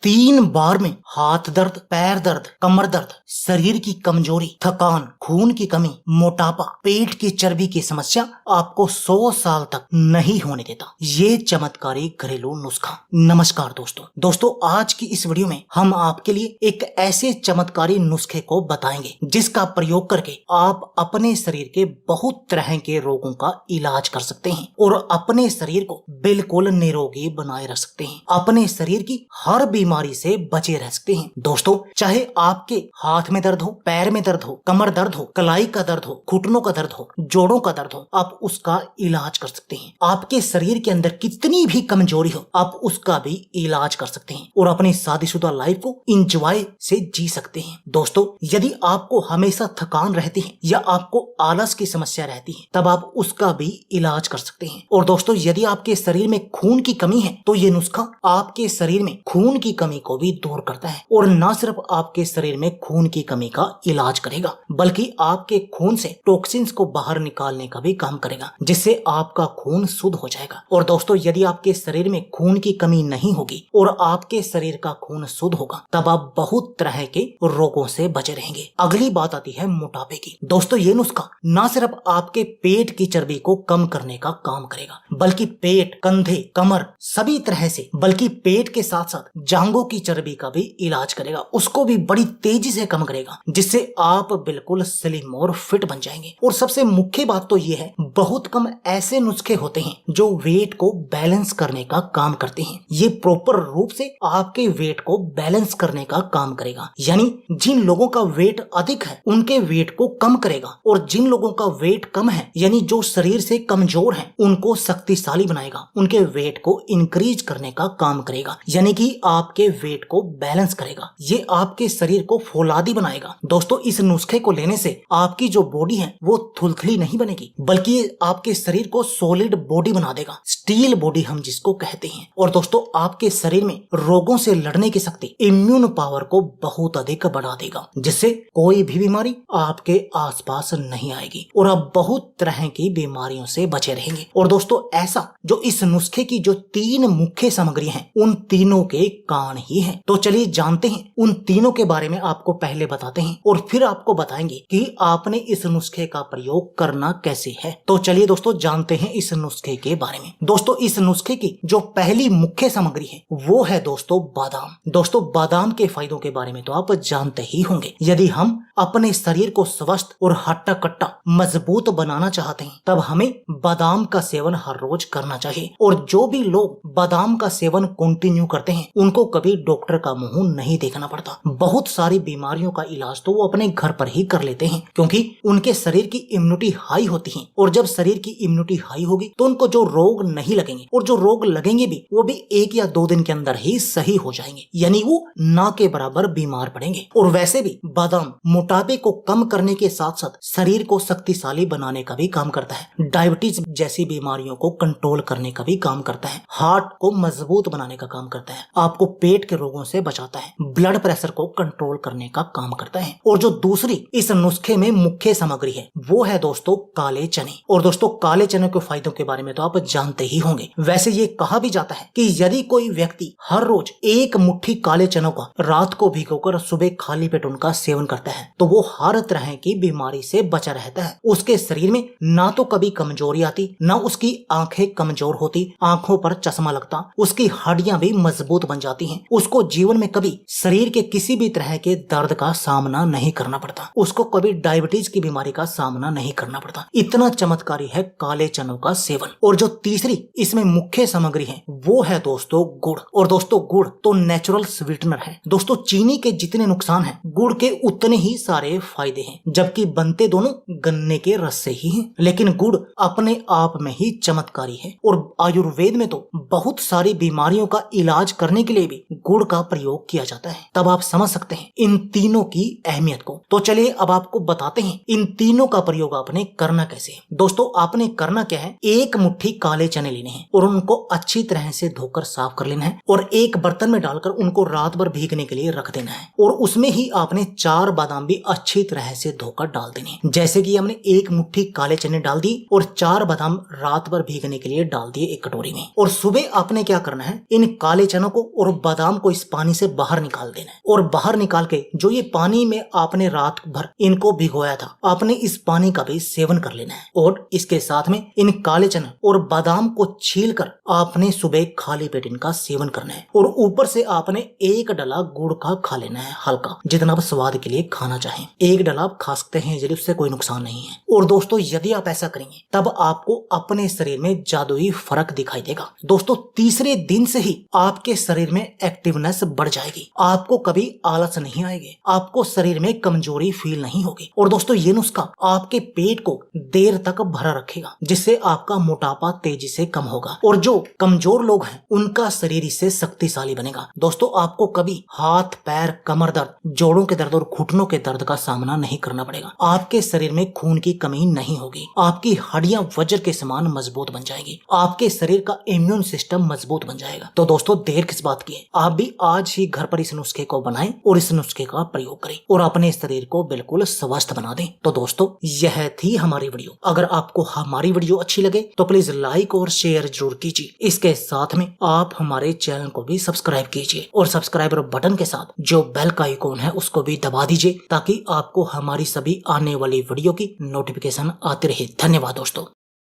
3 बार में हाथ दर्द, पैर दर्द, कमर दर्द, शरीर की कमजोरी, थकान, खून की कमी, मोटापा, पेट की चर्बी की समस्या आपको 100 साल तक नहीं होने देता। ये चमत्कारी घरेलू नुस्खा। नमस्कार दोस्तों, आज की इस वीडियो में हम आपके लिए एक ऐसे चमत्कारी नुस्खे को बताएंगे जिसका प्रयोग करके आप अपने शरीर के बहुत तरह के रोगों का इलाज कर सकते हैं और अपने शरीर को बिल्कुल निरोगी बनाए रख सकते हैं। अपने शरीर की हर बीमारी से बचे रह सकते हैं। दोस्तों, चाहे आपके हाथ में दर्द हो, पैर में दर्द हो, कमर दर्द हो, कलाई का दर्द हो, घुटनों का दर्द हो, जोड़ों का दर्द हो, आप उसका इलाज कर सकते हैं। आपके शरीर के अंदर कितनी भी कमजोरी हो, आप उसका भी इलाज कर सकते हैं और अपनी शादीशुदा लाइफ को एंजॉय से जी सकते हैं। दोस्तों, यदि आपको हमेशा थकान रहती है या आपको आलस की समस्या रहती है, तब आप उसका भी इलाज कर सकते हैं। और दोस्तों, यदि आपके शरीर में खून की कमी है तो ये नुस्खा आपके शरीर में खून की कमी को भी दूर करता है और न सिर्फ आपके शरीर में खून की कमी का इलाज करेगा, बल्कि आपके खून से टॉक्सिन्स को बाहर निकालने का भी काम करेगा, जिससे आपका खून शुद्ध हो जाएगा। और दोस्तों, यदि आपके शरीर में खून की कमी नहीं होगी और आपके शरीर का खून शुद्ध होगा, तब आप बहुत तरह के रोगों से बचे रहेंगे। अगली बात आती है मोटापे की। दोस्तों, ये नुस्खा न सिर्फ आपके पेट की चर्बी को कम करने का काम करेगा, बल्कि पेट, कंधे, कमर सभी तरह से, बल्कि पेट के साथ साथ जांघों की चर्बी का भी इलाज करेगा, उसको भी बड़ी तेजी से कम करेगा, जिससे आप बिल्कुल स्लिम और फिट बन जाएंगे। और सबसे मुख्य बात तो ये है, बहुत कम ऐसे नुस्खे होते हैं जो वेट को बैलेंस करने का काम करते हैं। ये प्रॉपर रूप से आपके वेट को बैलेंस करने का काम करेगा, यानी जिन लोगों का वेट अधिक है उनके वेट को कम करेगा और जिन लोगों का वेट कम है, यानी जो शरीर से कमजोर है, उनको शक्तिशाली बनाएगा, उनके वेट को इंक्रीज करने का काम करेगा, यानी कि आपके वेट को बैलेंस करेगा। ये आपके शरीर को फौलादी बनाएगा। दोस्तों, इस नुस्खे को लेने से आपकी जो बॉडी है वो थुलथुली नहीं बनेगी, बल्कि ये आपके शरीर को सॉलिड बॉडी बना देगा, स्टील बॉडी हम जिसको कहते हैं। और दोस्तों, आपके शरीर में रोगों से लड़ने की शक्ति, इम्यून पावर को बहुत अधिक बढ़ा देगा, जिससे कोई भी बीमारी आपके आसपास नहीं आएगी और आप बहुत तरह की बीमारियों से बचे रहेंगे। और दोस्तों, ऐसा जो इस नुस्खे की जो 3 मुख्य सामग्री हैं, उन तीनों के कान ही हैं। तो चलिए जानते हैं उन तीनों के बारे में। आपको पहले बताते हैं और फिर आपको बताएंगे कि आपने इस नुस्खे का प्रयोग करना कैसे है। तो चलिए दोस्तों, जानते हैं इस नुस्खे के बारे में। दोस्तों, इस नुस्खे की जो पहली मुख्य सामग्री है वो है दोस्तों बादाम। दोस्तों, बादाम के फायदों के बारे में तो आप जानते ही होंगे। यदि हम अपने शरीर को स्वस्थ और हट्टा कट्टा मजबूत बनाना चाहते हैं, तब हमें बादाम का सेवन हर रोज करना चाहिए। और जो भी लोग बादाम का सेवन कंटिन्यू करते हैं, उनको कभी डॉक्टर का मुंह नहीं देखना पड़ता। बहुत सारी बीमारियों का इलाज तो वो अपने घर पर ही कर लेते हैं, क्योंकि उनके शरीर की इम्यूनिटी हाई होती है। और जब शरीर की इम्यूनिटी हाई होगी तो उनको जो रोग नहीं लगेंगे, और जो रोग लगेंगे भी, वो भी 1 या 2 दिन के अंदर ही सही हो जाएंगे, यानी वो ना के बराबर बीमार पड़ेंगे। और वैसे भी बादाम मोटापे को कम करने के साथ साथ शरीर को शक्तिशाली बनाने का भी काम करता है, डायबिटीज जैसी बीमारियों को कंट्रोल करने का भी काम करता है, हार्ट को मजबूत बनाने का काम करता है, आपको पेट के रोगों से बचाता है, ब्लड प्रेशर को कंट्रोल करने का काम करता है। और जो दूसरी इस नुस्खे में मुख्य सामग्री है वो है दोस्तों काले चने। और दोस्तों, काले चने के फायदों के बारे में तो आप जानते ही होंगे। वैसे ये कहा भी जाता है कि यदि कोई व्यक्ति हर रोज 1 मुट्ठी काले चनों का रात को भिगोकर सुबह खाली पेट उनका सेवन करता है, तो वो हर तरह की बीमारी से बचा रहता है। उसके शरीर में ना तो कभी कमजोरी आती, ना उसकी आंखें कमजोर होती, आंखों पर चश्मा लगता, उसकी हड्डियां भी मजबूत बन जाती हैं, उसको जीवन में कभी शरीर के किसी भी तरह के दर्द का सामना नहीं करना पड़ता, उसको कभी डायबिटीज की बीमारी का सामना नहीं करना पड़ता। इतना चमत्कारी है काले चनों का सेवन। और जो तीसरी इसमें मुख्य सामग्री है वो है दोस्तों गुड़। और दोस्तों, गुड़ तो नेचुरल स्वीटनर है। दोस्तों, चीनी के जितने नुकसान हैं, गुड़ के उतने ही सारे फायदे हैं, जबकि बनते दोनों गन्ने के रस से ही हैं। लेकिन गुड़ अपने आप में ही चमत्कारी है और आयुर्वेद में तो बहुत सारी बीमारियों का इलाज करने के लिए भी गुड़ का प्रयोग किया जाता है। तब आप समझ सकते हैं इन तीनों की अहमियत को। तो चलिए अब आपको बताते हैं इन तीनों का प्रयोग आपने करना कैसे है। दोस्तों, आपने करना क्या है, 1 मुट्ठी काले चने लेने हैं और उनको अच्छी तरह से धोकर साफ कर लेना है और एक बर्तन में डालकर उनको रात भर भीगने के लिए रख देना है। और उसमें ही आपने 4 बादाम भी अच्छी तरह से धोकर डाल देने। जैसे कि हमने एक मुट्ठी काले चने डाल दी और 4 बादाम रात भर भीगने के लिए डाल दिए एक कटोरी में। और सुबह आपने क्या करना है, इन काले चनों को और बादाम को इस पानी से बाहर निकाल देना है। और बाहर निकाल के जो ये पानी में आपने रात भर इनको भिगोया था, आपने इस पानी का भी सेवन कर लेना है। और इसके साथ में इन काले चने और बादाम को छील कर आपने सुबह खाली पेट इनका सेवन करना है। और ऊपर से आपने एक डला गुड़ का खा लेना है, हल्का, जितना आप स्वाद के लिए खाना चाहें। एक डला आप खा सकते हैं, यदि उससे कोई नुकसान नहीं है। और दोस्तों यदि आप ऐसा करेंगे तब आपको अपने शरीर में जादुई फर्क दिखाई देगा। दोस्तों तीसरे दिन से ही आपके शरीर में एक्टिवनेस बढ़ जाएगी, आपको कभी आलस नहीं आएगी, आपको शरीर में कमजोरी फील नहीं होगी। और दोस्तों ये नुस्खा आपके पेट को देर तक भरा रखेगा, जिससे आपका मोटापा तेजी से कम होगा। और जो कमजोर लोग हैं उनका शरीर इससे शक्तिशाली बनेगा। दोस्तों आपको कभी हाथ पैर कमर दर्द, जोड़ों के दर्द और घुटनों के दर्द का सामना नहीं करना पड़ेगा। आपके शरीर में खून की कमी नहीं होगी, आपकी हड्डियां वज्र के समान मजबूत बन जाएगी, आपके शरीर का इम्यून सिस्टम मजबूत बन जाएगा। तो दोस्तों देर किस बात की है, आप भी आज ही घर पर इस नुस्खे को बनाएं और इस नुस्खे का प्रयोग करें और अपने शरीर को बिल्कुल स्वस्थ बना दें। तो दोस्तों यह थी हमारी वीडियो। अगर आपको हमारी वीडियो अच्छी लगे तो प्लीज लाइक और शेयर जरूर कीजिए। इसके साथ में आप हमारे चैनल को भी सब्सक्राइब कीजिए और सब्सक्राइबर बटन के साथ जो बेल का आइकॉन है उसको भी दबा दीजिए, ताकि आपको हमारी सभी आने वाली वीडियो की नोटिफिकेशन आती रहे। धन्यवाद दोस्तों।